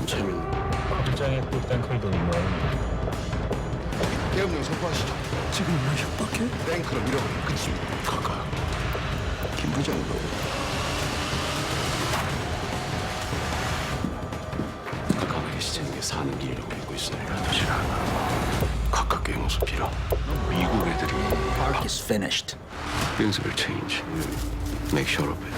재밌는. 일장의 또 땡크를 도는 모양입니다. 계엄령 선포하시죠. 지금 나 협박해? 땡크를 밀어버리면 끝입니다. 가가. 김 부장도 가까하게 시키는 게 사는 길이라고 믿고 있으니까 도시락 하나. 가깝게 모습 빌어. 미국 애들이 Park is finished. things will change. Make sure of it.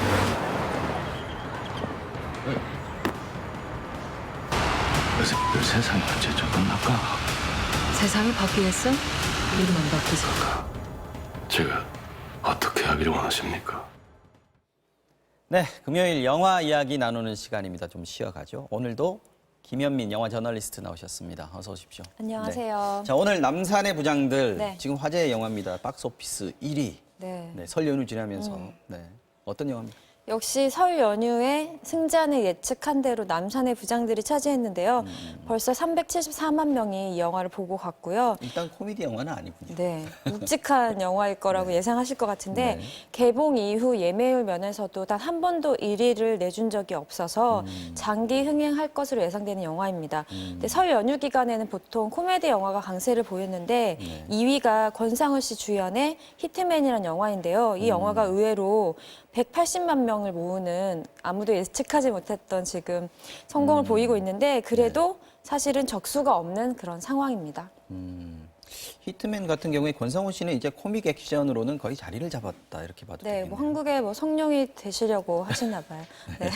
그 세상이 언제 적응할까? 세상이 바뀌겠어? 일만 바뀌지. 제가 어떻게 하기를 원하십니까? 네, 금요일 영화 이야기 나누는 시간입니다. 좀 쉬어가죠. 오늘도 김현민 영화 저널리스트 나오셨습니다. 어서 오십시오. 안녕하세요. 네. 자, 오늘 남산의 부장들 네. 지금 화제의 영화입니다. 박스오피스 1위. 네. 네, 설 연휴 지나면서 네, 어떤 영화입니까? 역시 설 연휴에 승자는 예측한 대로 남산의 부장들이 차지했는데요. 벌써 374만 명이 이 영화를 보고 갔고요. 일단 코미디 영화는 아니군요. 네, 묵직한 영화일 거라고 예상하실 것 같은데 네. 개봉 이후 예매율 면에서도 단 한 번도 1위를 내준 적이 없어서 장기 흥행할 것으로 예상되는 영화입니다. 근데 설 연휴 기간에는 보통 코미디 영화가 강세를 보였는데 네. 2위가 권상우 씨 주연의 히트맨이라는 영화인데요. 이 영화가 의외로 180만 명을 모으는 아무도 예측하지 못했던 지금 성공을 보이고 있는데 그래도 사실은 적수가 없는 그런 상황입니다. 히트맨 같은 경우에 권상우 씨는 이제 코믹 액션으로는 거의 자리를 잡았다 이렇게 봐도 네, 되겠네요. 뭐 한국의 뭐 성룡이 되시려고 하시나 봐요. 네.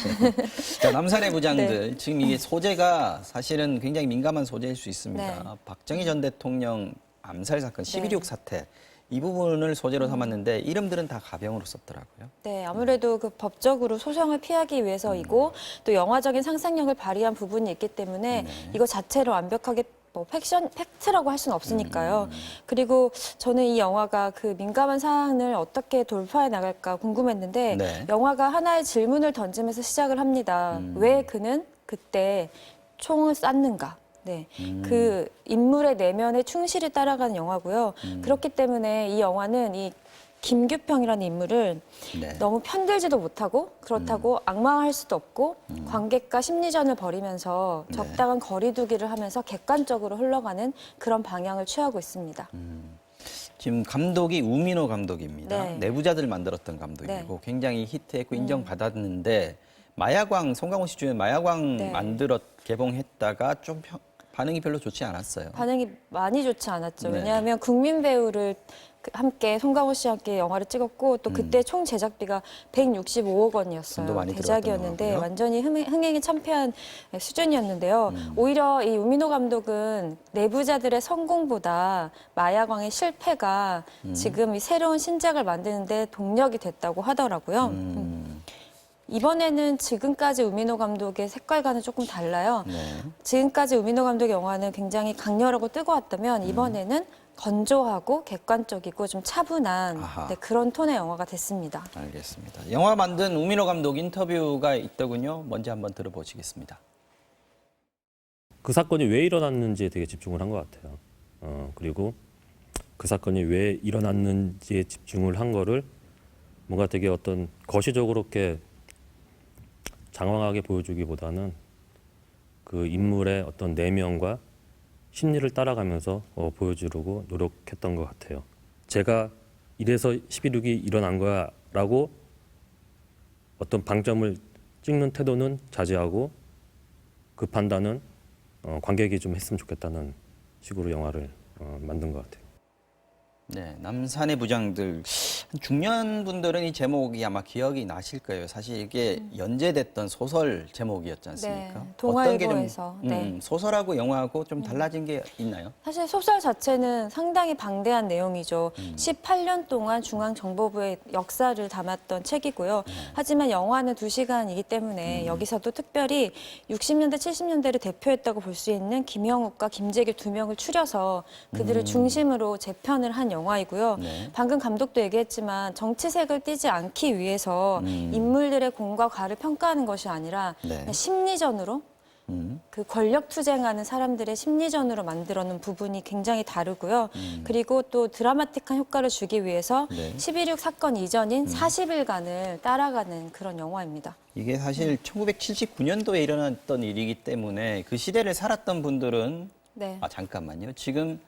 자, 남산의 부장들 지금 이게 소재가 사실은 굉장히 민감한 소재일 수 있습니다. 네. 박정희 전 대통령 암살 사건 12.6 사태 이 부분을 소재로 삼았는데 이름들은 다 가병으로 썼더라고요. 네, 아무래도 그 법적으로 소송을 피하기 위해서이고 또 영화적인 상상력을 발휘한 부분이 있기 때문에 이거 자체를 완벽하게 뭐 팩트라고 할 수는 없으니까요. 그리고 저는 이 영화가 그 민감한 사안을 어떻게 돌파해 나갈까 궁금했는데 네. 영화가 하나의 질문을 던지면서 시작을 합니다. 왜 그는 그때 총을 쐈는가? 네, 그 인물의 내면에 충실히 따라가는 영화고요. 그렇기 때문에 이 영화는 이 김규평이라는 인물을 네. 너무 편들지도 못하고 그렇다고 악마화할 수도 없고 관객과 심리전을 벌이면서 적당한 거리두기를 하면서 객관적으로 흘러가는 그런 방향을 취하고 있습니다. 지금 감독이 우민호 감독입니다. 네. 내부자들 만들었던 감독이고 굉장히 히트했고 인정받았는데 마야광, 송강호 씨 주연 마야광 네. 개봉했다가 좀 반응이 별로 좋지 않았어요. 반응이 많이 좋지 않았죠. 네. 왜냐하면 국민 배우를 함께 송강호 씨와 함께 영화를 찍었고 또 그때 총 제작비가 165억 원이었어요. 돈도 많이 대작이었는데 들어갔던 완전히 흥행이 참패한 수준이었는데요. 오히려 이 우민호 감독은 내부자들의 성공보다 마야광의 실패가 지금 이 새로운 신작을 만드는데 동력이 됐다고 하더라고요. 이번에는 지금까지 우민호 감독의 색깔과는 조금 달라요. 네. 지금까지 우민호 감독의 영화는 굉장히 강렬하고 뜨거웠다면 이번에는 건조하고 객관적이고 좀 차분한 아하. 네, 그런 톤의 영화가 됐습니다. 알겠습니다. 영화 만든 우민호 감독 인터뷰가 있더군요. 먼저 한번 들어보시겠습니다. 그 사건이 왜 일어났는지에 되게 집중을 한 것 같아요. 그리고 그 사건이 왜 일어났는지에 집중을 한 거를 뭔가 되게 어떤 거시적으로 이렇게 장황하게 보여주기보다는 그 인물의 어떤 내면과 심리를 따라가면서 보여주려고 노력했던 것 같아요. 제가 이래서 11.6이 일어난 거야 라고 어떤 방점을 찍는 태도는 자제하고 그 판단은 관객이 좀 했으면 좋겠다는 식으로 영화를 만든 것 같아요. 네, 남산의 부장들 중년 분들은 이 제목이 아마 기억이 나실 거예요. 사실 이게 연재됐던 소설 제목이었지 않습니까? 네, 동아일보에서. 네. 소설하고 영화하고 좀 달라진 게 있나요? 사실 소설 자체는 상당히 방대한 내용이죠. 18년 동안 중앙정보부의 역사를 담았던 책이고요. 하지만 영화는 2시간이기 때문에 여기서도 특별히 60년대, 70년대를 대표했다고 볼 수 있는 김형욱과 김재규 두 명을 추려서 그들을 중심으로 재편을 한 영화이고요. 네. 방금 감독도 얘기했지만 정치색을 띠지 않기 위해서 인물들의 공과 과를 평가하는 것이 아니라 네. 그냥 심리전으로 그 권력 투쟁하는 사람들의 심리전으로 만들어놓은 부분이 굉장히 다르고요. 그리고 또 드라마틱한 효과를 주기 위해서 네. 11.6 사건 이전인 40일간을 따라가는 그런 영화입니다. 이게 사실 1979년도에 일어났던 일이기 때문에 그 시대를 살았던 분들은 네. 잠깐만요. 지금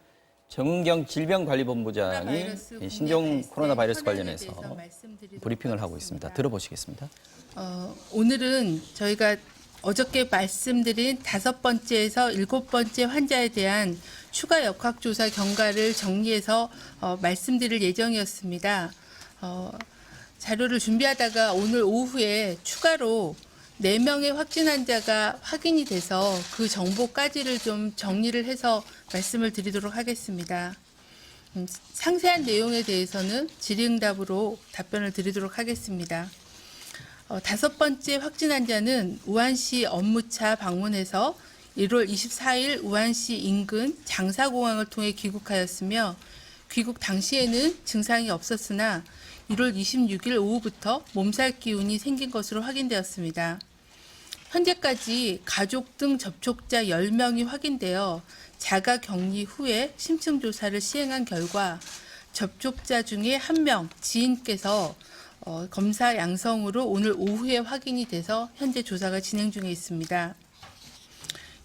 정은경 질병관리본부장이 신종 코로나 바이러스 관련해서 브리핑을 하고 있습니다. 들어보시겠습니다. 오늘은 저희가 어저께 말씀드린 5번째에서 7번째 환자에 대한 추가 역학조사 경과를 정리해서 말씀드릴 예정이었습니다. 자료를 준비하다가 오늘 오후에 추가로 4명의 확진 환자가 확인이 돼서 그 정보까지를 좀 정리를 해서 말씀을 드리도록 하겠습니다. 상세한 내용에 대해서는 질의응답으로 답변을 드리도록 하겠습니다. 5번째 확진 환자는 우한시 업무차 방문해서 1월 24일 우한시 인근 장사공항을 통해 귀국하였으며 귀국 당시에는 증상이 없었으나 1월 26일 오후부터 몸살 기운이 생긴 것으로 확인되었습니다. 현재까지 가족 등 접촉자 10명이 확인되어 자가 격리 후에 심층 조사를 시행한 결과 접촉자 중에 1명 지인께서 검사 양성으로 오늘 오후에 확인이 돼서 현재 조사가 진행 중에 있습니다.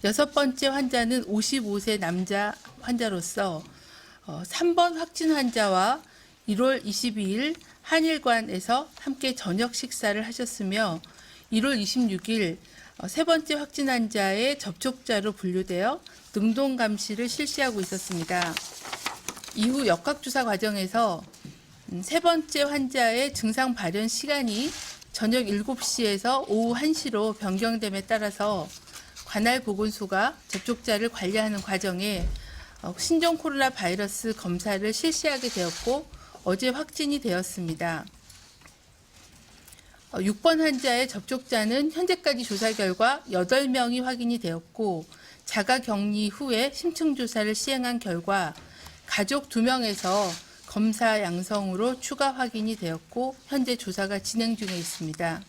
6번째 환자는 55세 남자 환자로서 3번 확진 환자와 1월 22일 한일관에서 함께 저녁 식사를 하셨으며 1월 26일 세 번째 확진 환자의 접촉자로 분류되어 능동 감시를 실시하고 있었습니다. 이후 역학조사 과정에서 세 번째 환자의 증상 발현 시간이 저녁 7시에서 오후 1시로 변경됨에 따라서 관할 보건소가 접촉자를 관리하는 과정에 신종 코로나 바이러스 검사를 실시하게 되었고 어제 확진이 되었습니다. 6번 환자의 접촉자는 현재까지 조사 결과 8명이 확인이 되었고 자가 격리 후에 심층 조사를 시행한 결과 가족 2명에서 검사 양성으로 추가 확인이 되었고 현재 조사가 진행 중에 있습니다.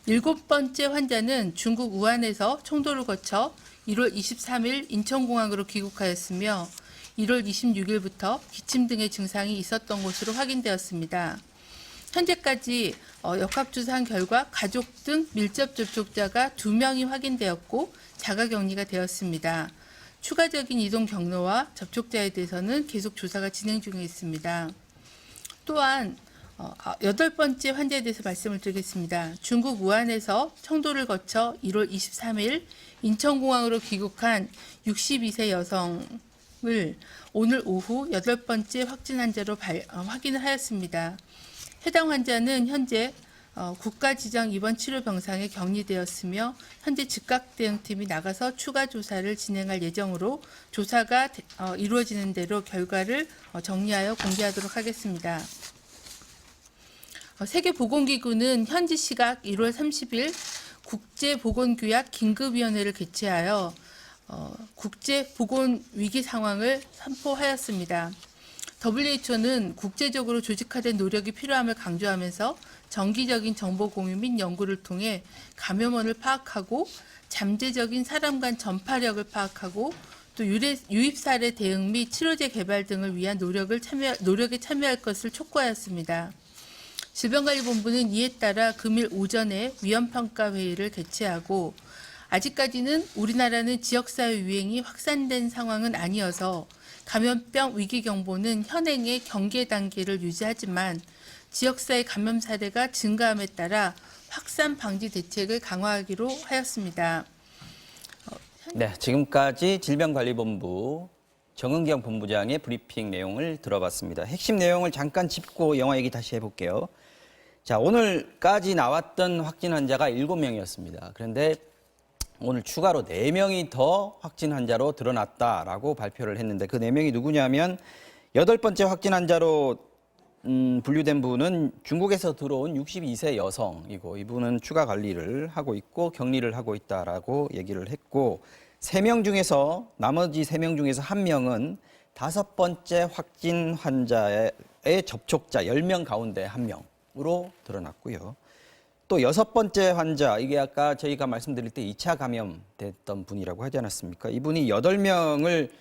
7번째 환자는 중국 우한에서 청도를 거쳐 1월 23일 인천공항으로 귀국하였으며 1월 26일부터 기침 등의 증상이 있었던 것으로 확인되었습니다. 현재까지 역학조사한 결과 가족 등 밀접 접촉자가 2명이 확인되었고 자가격리가 되었습니다. 추가적인 이동 경로와 접촉자에 대해서는 계속 조사가 진행 중에 있습니다. 또한 8번째 환자에 대해서 말씀을 드리겠습니다. 중국 우한에서 청도를 거쳐 1월 23일 인천공항으로 귀국한 62세 여성을 오늘 오후 8번째 확진 환자로 확인을 하였습니다. 해당 환자는 현재 국가지정 입원치료병상에 격리되었으며 현재 즉각대응팀이 나가서 추가 조사를 진행할 예정으로 조사가 이루어지는 대로 결과를 정리하여 공개하도록 하겠습니다. 세계보건기구는 현지 시각 1월 30일 국제보건규약 긴급위원회를 개최하여 국제보건위기 상황을 선포하였습니다. WHO는 국제적으로 조직화된 노력이 필요함을 강조하면서 정기적인 정보 공유 및 연구를 통해 감염원을 파악하고 잠재적인 사람 간 전파력을 파악하고 또 유입 사례 대응 및 치료제 개발 등을 위한 노력에 참여할 것을 촉구하였습니다. 질병관리본부는 이에 따라 금일 오전에 위험평가 회의를 개최하고 아직까지는 우리나라는 지역사회 유행이 확산된 상황은 아니어서 감염병 위기경보는 현행의 경계 단계를 유지하지만 지역사회 감염 사례가 증가함에 따라 확산 방지 대책을 강화하기로 하였습니다. 네, 지금까지 질병관리본부 정은경 본부장의 브리핑 내용을 들어봤습니다. 핵심 내용을 잠깐 짚고 영화 얘기 다시 해볼게요. 자, 오늘까지 나왔던 확진 환자가 7명이었습니다. 그런데 오늘 추가로 4명이 더 확진 환자로 드러났다라고 발표를 했는데 그 4명이 누구냐면 8번째 확진 환자로 분류된 분은 중국에서 들어온 62세 여성이고 이분은 추가 관리를 하고 있고 격리를 하고 있다라고 얘기를 했고 나머지 3명 중에서 1명은 5번째 확진 환자의 접촉자 10명 가운데 1명으로 드러났고요. 또 6번째 환자, 이게 아까 저희가 말씀드릴 때 2차 감염됐던 분이라고 하지 않았습니까? 이분이 8명을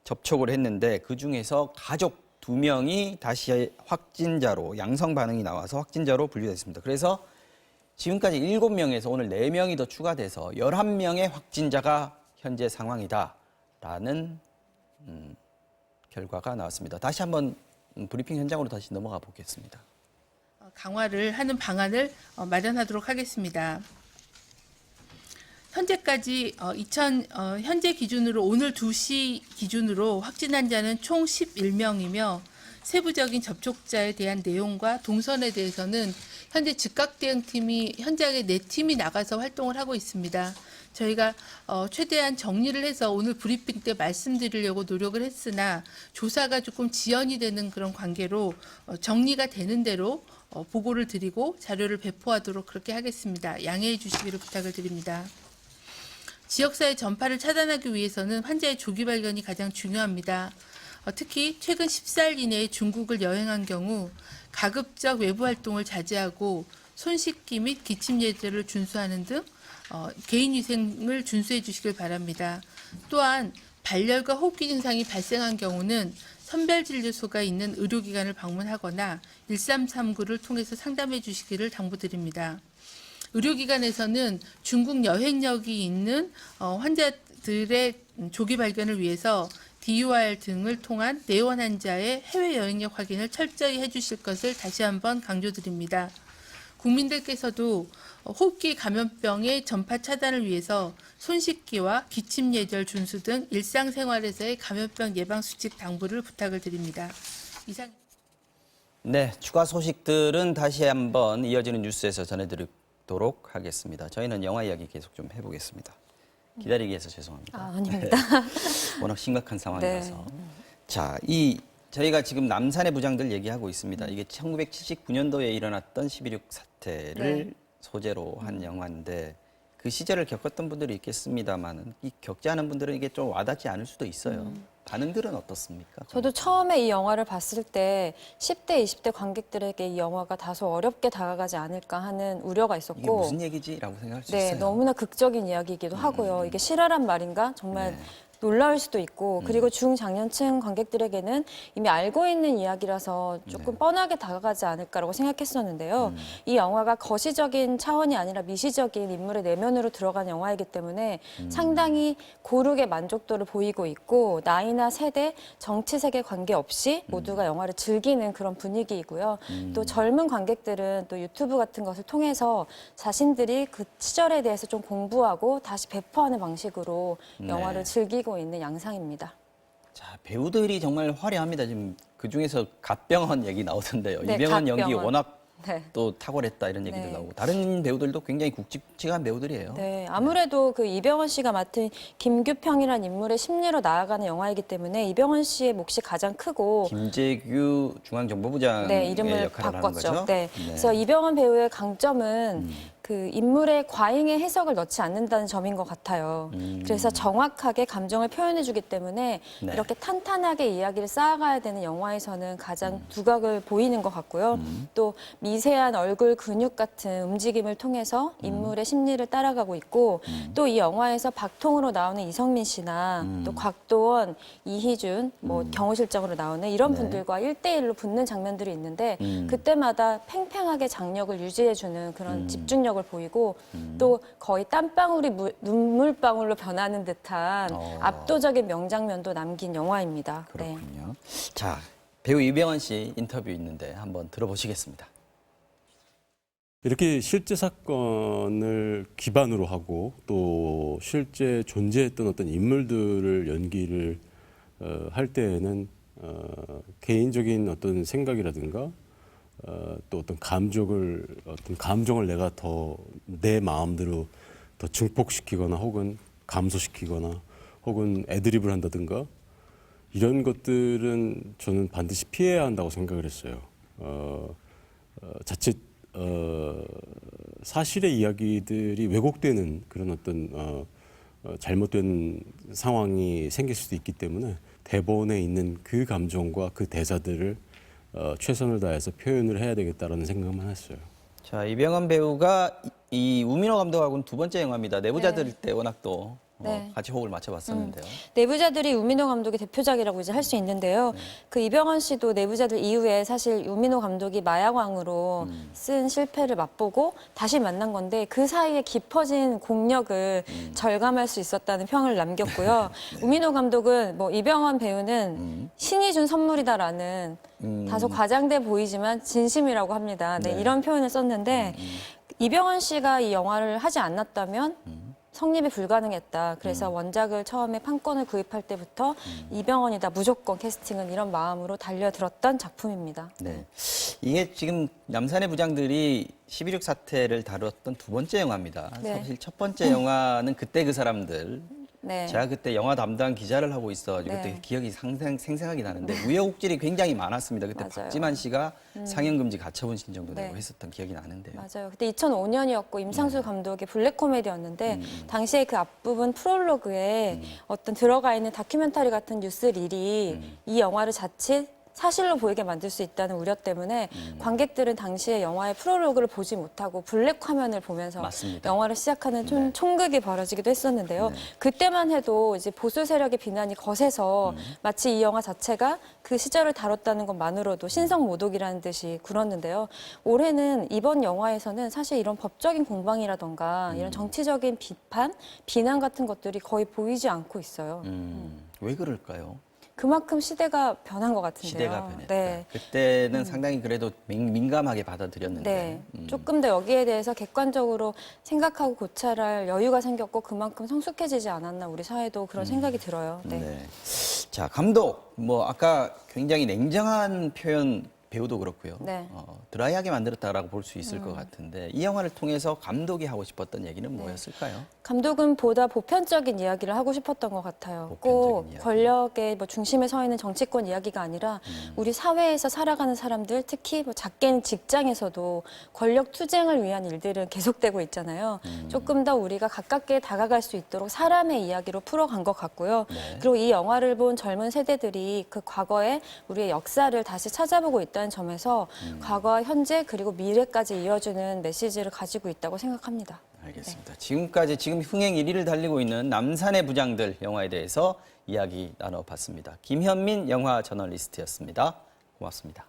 접촉을 했는데 그중에서 가족 2명이 다시 확진자로 양성 반응이 나와서 확진자로 분류됐습니다. 그래서 지금까지 7명에서 오늘 4명이 더 추가돼서 11명의 확진자가 현재 상황이다라는 결과가 나왔습니다. 다시 한번 브리핑 현장으로 다시 넘어가 보겠습니다. 강화를 하는 방안을 마련하도록 하겠습니다. 현재까지 현재 기준으로 오늘 2시 기준으로 확진 환자는 총 11명이며 세부적인 접촉자에 대한 내용과 동선에 대해서는 현재 즉각 대응팀이 현장에 4팀이 나가서 활동을 하고 있습니다. 저희가 최대한 정리를 해서 오늘 브리핑 때 말씀드리려고 노력을 했으나 조사가 조금 지연이 되는 그런 관계로 정리가 되는 대로 보고를 드리고 자료를 배포하도록 그렇게 하겠습니다. 양해해 주시기를 부탁을 드립니다. 지역사회 전파를 차단하기 위해서는 환자의 조기 발견이 가장 중요합니다. 특히 최근 14일 이내에 중국을 여행한 경우 가급적 외부 활동을 자제하고 손 씻기 및 기침 예절을 준수하는 등 개인위생을 준수해 주시길 바랍니다. 또한 발열과 호흡기 증상이 발생한 경우는 선별진료소가 있는 의료기관을 방문하거나 1339를 통해서 상담해 주시기를 당부드립니다. 의료기관에서는 중국 여행력이 있는 환자들의 조기 발견을 위해서 DUR 등을 통한 내원 환자의 해외 여행력 확인을 철저히 해주실 것을 다시 한번 강조드립니다. 국민들께서도 호흡기 감염병의 전파 차단을 위해서 손 씻기와 기침 예절 준수 등 일상생활에서의 감염병 예방 수칙 당부를 부탁을 드립니다. 이상. 네, 추가 소식들은 다시 한번 이어지는 뉴스에서 전해드리도록 하겠습니다. 저희는 영화 이야기 계속 좀 해보겠습니다. 기다리게 해서 죄송합니다. 아닙니다. 워낙 심각한 상황이라서. 네. 자, 저희가 지금 남산의 부장들 얘기하고 있습니다. 이게 1979년도에 일어났던 12.6 사태를 네. 소재로 한 영화인데 그 시절을 겪었던 분들이 있겠습니다만 이 겪지 않은 분들은 이게 좀 와닿지 않을 수도 있어요. 반응들은 어떻습니까? 저도 처음에 이 영화를 봤을 때 10대, 20대 관객들에게 이 영화가 다소 어렵게 다가가지 않을까 하는 우려가 있었고 이게 무슨 얘기지라고 생각할 수 네, 있어요. 너무나 극적인 이야기이기도 하고요. 이게 실화란 말인가? 정말 네. 놀라울 수도 있고 그리고 중장년층 관객들에게는 이미 알고 있는 이야기라서 조금 뻔하게 다가가지 않을까라고 생각했었는데요. 이 영화가 거시적인 차원이 아니라 미시적인 인물의 내면으로 들어간 영화이기 때문에 상당히 고르게 만족도를 보이고 있고 나이나 세대, 정치 세계 관계없이 모두가 영화를 즐기는 그런 분위기이고요. 또 젊은 관객들은 또 유튜브 같은 것을 통해서 자신들이 그 시절에 대해서 좀 공부하고 다시 배포하는 방식으로 영화를 즐기고 있는 양상입니다. 자, 배우들이 정말 화려합니다. 지금 그 중에서 갓병헌 얘기 나오던데요. 네, 이병헌 연기 갓병헌. 워낙 네. 또 탁월했다 이런 얘기도 네. 나오고 다른 배우들도 굉장히 굵직굵직한 배우들이에요. 네, 아무래도 그 이병헌 씨가 맡은 김규평이라는 인물의 심리로 나아가는 영화이기 때문에 이병헌 씨의 몫이 가장 크고 김재규 중앙정보부장의 네, 이름을 역할을 하는 바꿨죠. 거죠. 네. 그래서 이병헌 배우의 강점은 그 인물의 과잉의 해석을 넣지 않는다는 점인 것 같아요. 그래서 정확하게 감정을 표현해주기 때문에 네. 이렇게 탄탄하게 이야기를 쌓아가야 되는 영화에서는 가장 두각을 보이는 것 같고요. 또 미세한 얼굴 근육 같은 움직임을 통해서 인물의 심리를 따라가고 있고 또 이 영화에서 박통으로 나오는 이성민 씨나 또 곽도원, 이희준, 뭐 경호실장으로 나오는 이런 분들과 1대1로 붙는 장면들이 있는데 그때마다 팽팽하게 장력을 유지해주는 그런 집중력을 보이고 또 거의 땀방울이 눈물방울로 변하는 듯한 압도적인 명장면도 남긴 영화입니다. 네. 그렇군요. 자, 배우 이병헌 씨 인터뷰 있는데 한번 들어보시겠습니다. 이렇게 실제 사건을 기반으로 하고 또 실제 존재했던 어떤 인물들을 연기를 할 때에는 개인적인 어떤 생각이라든가 또 어떤 감정을 내가 더 내 마음대로 더 증폭시키거나 혹은 감소시키거나 혹은 애드립을 한다든가 이런 것들은 저는 반드시 피해야 한다고 생각을 했어요. 자칫 사실의 이야기들이 왜곡되는 그런 어떤 잘못된 상황이 생길 수도 있기 때문에 대본에 있는 그 감정과 그 대사들을 최선을 다해서 표현을 해야 되겠다라는 생각만 했어요. 자, 이병헌 배우가 이 우민호 감독하고는 두 번째 영화입니다. 내부자들 때 워낙 또 네. 같이 호흡을 맞춰봤었는데요. 내부자들이 우민호 감독의 대표작이라고 이제 할 수 있는데요. 그 이병헌 씨도 내부자들 이후에 사실 우민호 감독이 마약왕으로 쓴 실패를 맛보고 다시 만난 건데 그 사이에 깊어진 공력을 절감할 수 있었다는 평을 남겼고요. 우민호 감독은 뭐 이병헌 배우는 신이 준 선물이다라는 다소 과장돼 보이지만 진심이라고 합니다. 네, 네. 이런 표현을 썼는데 이병헌 씨가 이 영화를 하지 않았다면 성립이 불가능했다. 그래서 원작을 처음에 판권을 구입할 때부터 이병헌이다 무조건 캐스팅은 이런 마음으로 달려들었던 작품입니다. 네. 이게 지금 남산의 부장들이 12.6 사태를 다뤘던 두 번째 영화입니다. 네. 사실 첫 번째 영화는 그때 그 사람들. 네. 제가 그때 영화 담당 기자를 하고 있어가지고 네. 그때 기억이 생생하게 나는데 우여곡절이 굉장히 많았습니다. 그때 맞아요. 박지만 씨가 상영금지 가처분 신청도 내고 네. 했었던 기억이 나는데요. 맞아요. 그때 2005년이었고 임상수 감독의 블랙 코미디였는데 당시에 그 앞부분 프롤로그에 어떤 들어가 있는 다큐멘터리 같은 뉴스 릴이 이 영화를 자칫 사실로 보이게 만들 수 있다는 우려 때문에 관객들은 당시에 영화의 프롤로그를 보지 못하고 블랙 화면을 보면서 맞습니다. 영화를 시작하는 총극이 벌어지기도 했었는데요. 네. 그때만 해도 이제 보수 세력의 비난이 거세서 마치 이 영화 자체가 그 시절을 다뤘다는 것만으로도 신성모독이라는 듯이 굴었는데요. 올해는 이번 영화에서는 사실 이런 법적인 공방이라던가 이런 정치적인 비판, 비난 같은 것들이 거의 보이지 않고 있어요. 왜 그럴까요? 그만큼 시대가 변한 것 같은데요. 시대가 변했다. 네. 그때는 상당히 그래도 민감하게 받아들였는데. 네. 조금 더 여기에 대해서 객관적으로 생각하고 고찰할 여유가 생겼고 그만큼 성숙해지지 않았나 우리 사회도 그런 생각이 들어요. 네. 네. 자, 감독. 뭐 아까 굉장히 냉정한 표현 배우도 그렇고요. 네. 드라이하게 만들었다라고 볼 수 있을 것 같은데 이 영화를 통해서 감독이 하고 싶었던 얘기는 뭐였을까요? 감독은 보다 보편적인 이야기를 하고 싶었던 것 같아요. 보편적인 꼭 이야기. 권력의 뭐 중심에 서 있는 정치권 이야기가 아니라 우리 사회에서 살아가는 사람들, 특히 뭐 작게는 직장에서도 권력 투쟁을 위한 일들은 계속되고 있잖아요. 조금 더 우리가 가깝게 다가갈 수 있도록 사람의 이야기로 풀어간 것 같고요. 네. 그리고 이 영화를 본 젊은 세대들이 그 과거에 우리의 역사를 다시 찾아보고 있다는 점에서 과거와 현재 그리고 미래까지 이어주는 메시지를 가지고 있다고 생각합니다. 알겠습니다. 지금까지 지금 흥행 1위를 달리고 있는 남산의 부장들 영화에 대해서 이야기 나눠봤습니다. 김현민 영화 저널리스트였습니다. 고맙습니다.